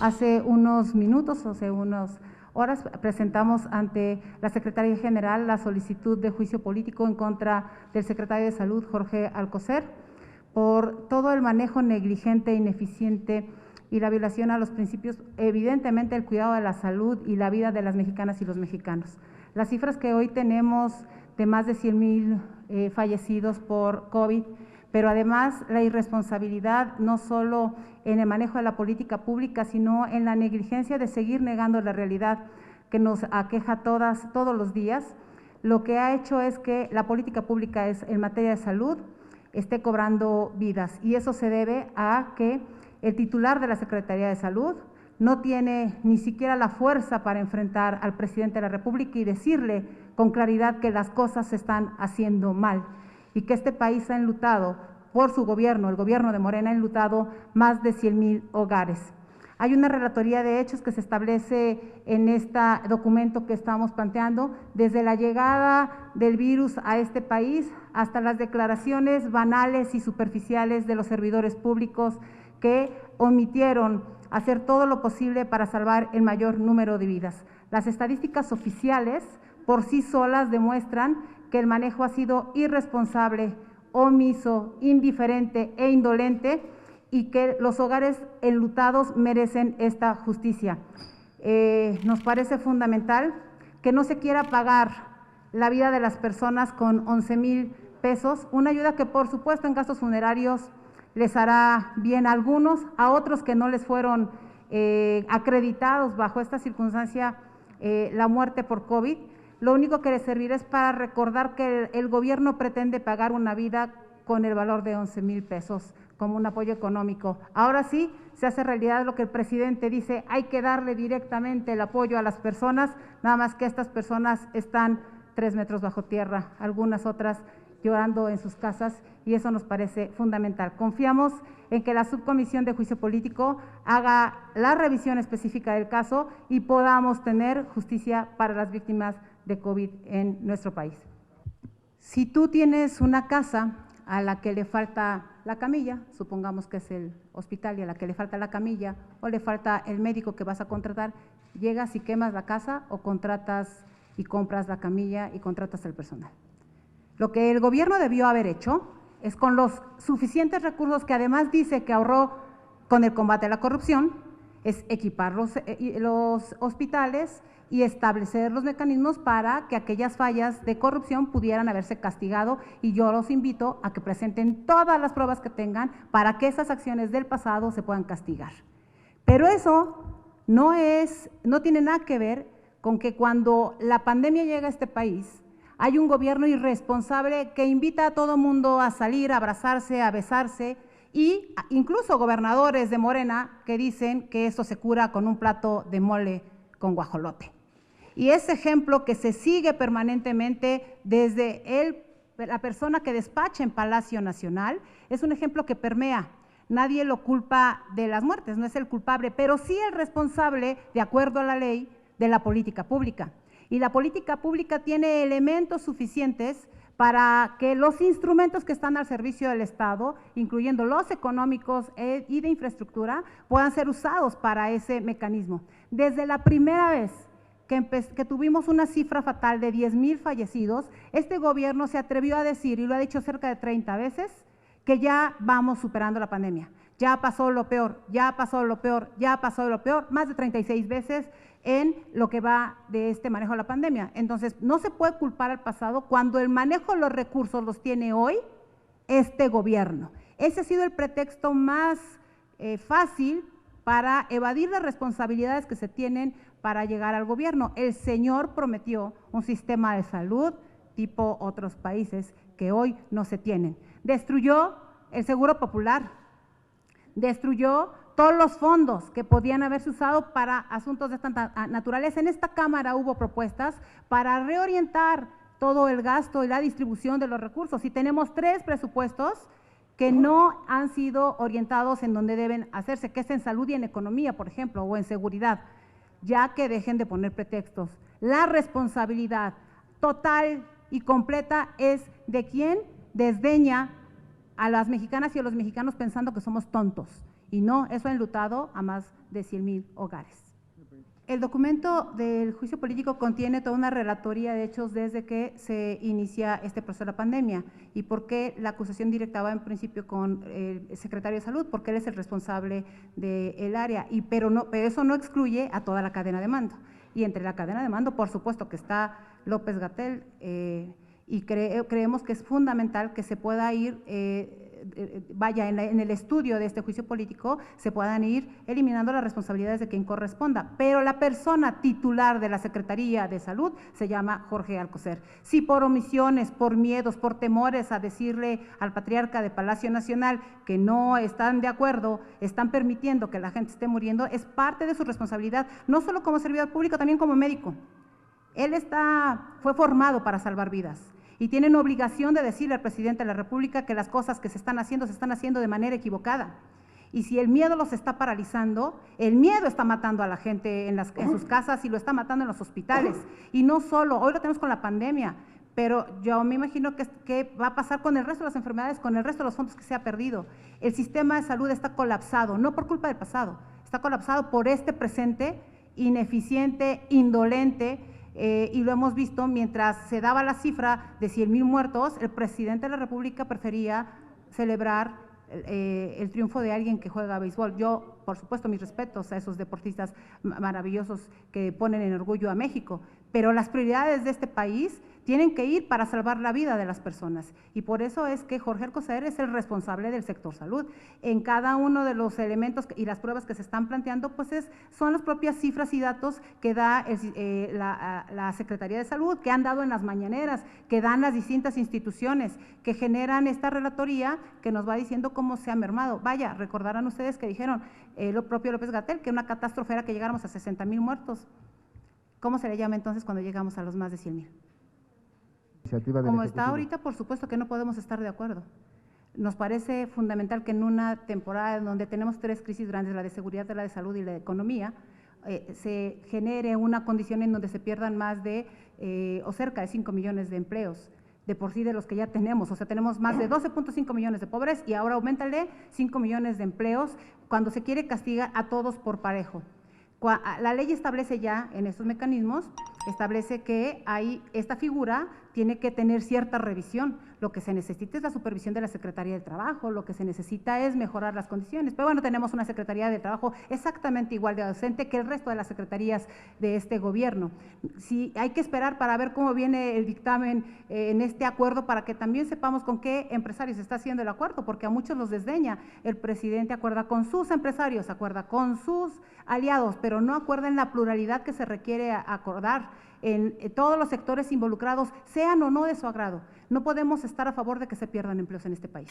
Hace unos minutos, hace unas horas, presentamos ante la Secretaría General la solicitud de juicio político en contra del secretario de Salud, Jorge Alcocer, por todo el manejo negligente, ineficiente y la violación a los principios, evidentemente el cuidado de la salud y la vida de las mexicanas y los mexicanos. Las cifras que hoy tenemos de más de 100,000 fallecidos por COVID, pero además la irresponsabilidad no solo en el manejo de la política pública, sino en la negligencia de seguir negando la realidad que nos aqueja todos los días, lo que ha hecho es que la política pública en materia de salud esté cobrando vidas, y eso se debe a que el titular de la Secretaría de Salud no tiene ni siquiera la fuerza para enfrentar al presidente de la República y decirle con claridad que las cosas se están haciendo mal y que este país ha enlutado por su gobierno, el gobierno de Morena ha enlutado más de 100,000 hogares. Hay una relatoría de hechos que se establece en este documento que estamos planteando, desde la llegada del virus a este país hasta las declaraciones banales y superficiales de los servidores públicos que omitieron hacer todo lo posible para salvar el mayor número de vidas. Las estadísticas oficiales por sí solas demuestran que el manejo ha sido irresponsable, omiso, indiferente e indolente, y que los hogares enlutados merecen esta justicia. Nos parece fundamental que no se quiera pagar la vida de las personas con 11,000 pesos, una ayuda que por supuesto en gastos funerarios les hará bien a algunos, a otros que no les fueron acreditados bajo esta circunstancia la muerte por COVID. Lo único que les servirá es para recordar que el gobierno pretende pagar una vida con el valor de 11,000 pesos como un apoyo económico. Ahora sí se hace realidad lo que el presidente dice, hay que darle directamente el apoyo a las personas, nada más que estas personas están 3 metros bajo tierra, algunas otras llorando en sus casas, y eso nos parece fundamental. Confiamos en que la subcomisión de juicio político haga la revisión específica del caso y podamos tener justicia para las víctimas de COVID en nuestro país. Si tú tienes una casa a la que le falta la camilla, supongamos que es el hospital y a la que le falta la camilla o le falta el médico que vas a contratar, llegas y quemas la casa o contratas y compras la camilla y contratas el personal. Lo que el gobierno debió haber hecho es, con los suficientes recursos que además dice que ahorró con el combate a la corrupción, es equipar los hospitales y establecer los mecanismos para que aquellas fallas de corrupción pudieran haberse castigado, y yo los invito a que presenten todas las pruebas que tengan para que esas acciones del pasado se puedan castigar. Pero eso no tiene nada que ver con que cuando la pandemia llega a este país, hay un gobierno irresponsable que invita a todo mundo a salir, a abrazarse, a besarse, y incluso gobernadores de Morena que dicen que esto se cura con un plato de mole con guajolote. Y ese ejemplo que se sigue permanentemente desde la persona que despacha en Palacio Nacional, es un ejemplo que permea. Nadie lo culpa de las muertes, no es el culpable, pero sí el responsable, de acuerdo a la ley, de la política pública. Y la política pública tiene elementos suficientes para que los instrumentos que están al servicio del Estado, incluyendo los económicos y de infraestructura, puedan ser usados para ese mecanismo. Desde la primera vez que tuvimos una cifra fatal de 10,000 fallecidos, este gobierno se atrevió a decir, y lo ha dicho cerca de 30 veces, que ya vamos superando la pandemia. Ya pasó lo peor, ya pasó lo peor, ya pasó lo peor, más de 36 veces en lo que va de este manejo de la pandemia. Entonces, no se puede culpar al pasado cuando el manejo de los recursos los tiene hoy este gobierno. Ese ha sido el pretexto más fácil para evadir las responsabilidades que se tienen para llegar al gobierno. El señor prometió un sistema de salud tipo otros países que hoy no se tienen. Destruyó el Seguro Popular, destruyó todos los fondos que podían haberse usado para asuntos de esta naturaleza. En esta Cámara hubo propuestas para reorientar todo el gasto y la distribución de los recursos, y tenemos 3 presupuestos que no han sido orientados en donde deben hacerse, que es en salud y en economía, por ejemplo, o en seguridad. Ya que dejen de poner pretextos. La responsabilidad total y completa es de quien desdeña a las mexicanas y a los mexicanos pensando que somos tontos Y no, eso ha enlutado a más de 100,000 hogares. El documento del juicio político contiene toda una relatoría de hechos desde que se inicia este proceso de la pandemia y por qué la acusación directa va en principio con el secretario de Salud, porque él es el responsable del área, pero eso no excluye a toda la cadena de mando. Y entre la cadena de mando, por supuesto que está López-Gatell, y creemos que es fundamental que se pueda ir, en el estudio de este juicio político, se puedan ir eliminando las responsabilidades de quien corresponda, pero la persona titular de la Secretaría de Salud se llama Jorge Alcocer. Si por omisiones, por miedos, por temores a decirle al patriarca de Palacio Nacional que no están de acuerdo, están permitiendo que la gente esté muriendo, es parte de su responsabilidad, no solo como servidor público, también como médico. Él fue formado para salvar vidas y tienen obligación de decirle al presidente de la República que las cosas que se están haciendo de manera equivocada. Y si el miedo los está paralizando, el miedo está matando a la gente en sus casas y lo está matando en los hospitales. Y no solo, hoy lo tenemos con la pandemia, pero yo me imagino que va a pasar con el resto de las enfermedades, con el resto de los fondos que se ha perdido. El sistema de salud está colapsado, no por culpa del pasado, está colapsado por este presente ineficiente, indolente. Y lo hemos visto mientras se daba la cifra de 100,000 muertos, el presidente de la República prefería celebrar el triunfo de alguien que juega a béisbol. Yo, por supuesto, mis respetos a esos deportistas maravillosos que ponen en orgullo a México, pero las prioridades de este país tienen que ir para salvar la vida de las personas y por eso es que Jorge Alcocer es el responsable del sector salud. En cada uno de los elementos y las pruebas que se están planteando, pues son las propias cifras y datos que da la Secretaría de Salud, que han dado en las mañaneras, que dan las distintas instituciones, que generan esta relatoría que nos va diciendo cómo se ha mermado. Vaya, recordarán ustedes que dijeron lo propio López-Gatell, que una catástrofe era que llegáramos a 60,000 muertos. ¿Cómo se le llama entonces cuando llegamos a los más de 100,000? Como está ahorita, por supuesto que no podemos estar de acuerdo. Nos parece fundamental que en una temporada en donde tenemos 3 crisis grandes, la de seguridad, la de salud y la de economía, se genere una condición en donde se pierdan más de o cerca de 5 millones de empleos, de por sí de los que ya tenemos. O sea, tenemos más de 12.5 millones de pobres y ahora auméntale 5 millones de empleos cuando se quiere castigar a todos por parejo. La ley establece ya en estos mecanismos, establece que esta figura tiene que tener cierta revisión. Lo que se necesita es la supervisión de la Secretaría del Trabajo, lo que se necesita es mejorar las condiciones. Pero bueno, tenemos una Secretaría del Trabajo exactamente igual de ausente que el resto de las secretarías de este gobierno. Sí, hay que esperar para ver cómo viene el dictamen en este acuerdo para que también sepamos con qué empresarios se está haciendo el acuerdo, porque a muchos los desdeña. El presidente acuerda con sus empresarios, acuerda con sus aliados, pero no acuerda en la pluralidad que se requiere acordar en todos los sectores involucrados, sean o no de su agrado. No podemos estar a favor de que se pierdan empleos en este país.